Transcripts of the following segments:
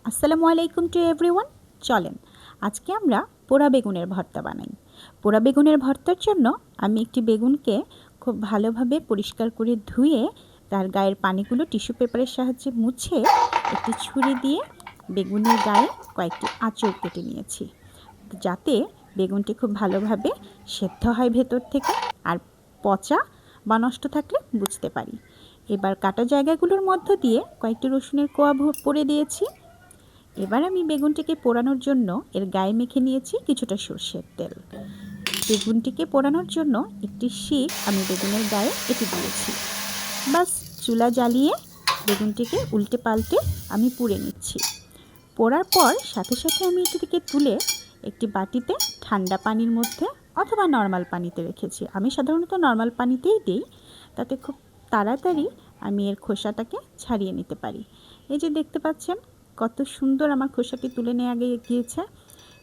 আসসালামু আলাইকুম to everyone. চলেন আজকে আমরা পোড়া বেগুনের ভর্তা বানাই। পোড়া বেগুনের ভর্তার জন্য আমি একটি বেগুনকে খুব ভালোভাবে পরিষ্কার করে ধুয়ে তার গায়ের পানিগুলো টিস্যু পেপারের সাহায্যে মুছে একটি ছুরি দিয়ে বেগুনের গায়ে কয়েকটি আঁচড় কেটে নিয়েছি, যাতে বেগুনটি খুব ভালোভাবে সেদ্ধ হয় ভেতর থেকে আর পচা বা নষ্ট থাকলে বুঝতে পারি। এবার কাটা জায়গাগুলোর মধ্য দিয়ে কয়েকটি রসুনের কোয়া পরে দিয়েছি। এবার আমি বেগুনটিকে পোড়ানোর জন্য এর গায়ে মেখে নিয়েছি কিছুটা সর্ষের তেল। বেগুনটিকে পোড়ানোর জন্য একটি শিক আমি বেগুনের গায়ে এঁটে দিয়েছি। বাস চুলা জ্বালিয়ে বেগুনটিকে উল্টে পাল্টে আমি পুড়ে নিচ্ছি। পোড়ার পর সাথে সাথে আমি এটিকে তুলে একটি বাটিতে ঠান্ডা পানির মধ্যে অথবা নর্মাল পানিতে রেখেছি। আমি সাধারণত নর্মাল পানিতেই দিই, তাতে খুব তাড়াতাড়ি আমি এর খোসাটাকে ছাড়িয়ে নিতে পারি। এই যে দেখতে পাচ্ছেন কত সুন্দর আমার খোসাটি তুলে নেওয়া গিয়েছে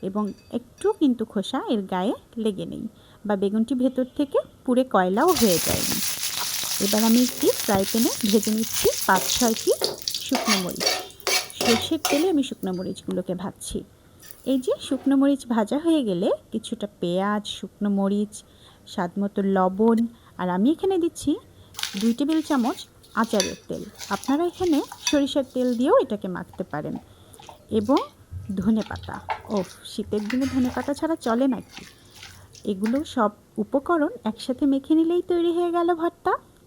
এবং একটু কিন্তু খোসা এর গায়ে লেগে নেই বা বেগুনটি ভেতর থেকে পুড়ে কয়লাও হয়ে যায়নি। এবার আমি একটি ফ্রাই প্যানে ভেজে নিচ্ছি 5-6টি শুকনো মরিচ। সর্ষের তেলে আমি শুকনো মরিচগুলোকে ভাজছি। এই যে শুকনো মরিচ ভাজা হয়ে গেলে কিছুটা পেঁয়াজ, শুকনো মরিচ, স্বাদমতো লবণ, আর আমি এখানে দিচ্ছি 2 টেবিল চামচ আচারের তেল। আপনারা এখানে সরিষার তেল দিয়েও এটাকে মাখতে পারেন। এবং ধনেপাতা, শীতের দিনে ধনেপাতা ছাড়া চলে নাকি? এগুলো সব উপকরণ একসাথে মেখে নিলেই তৈরি হয়ে গেল ভর্তা।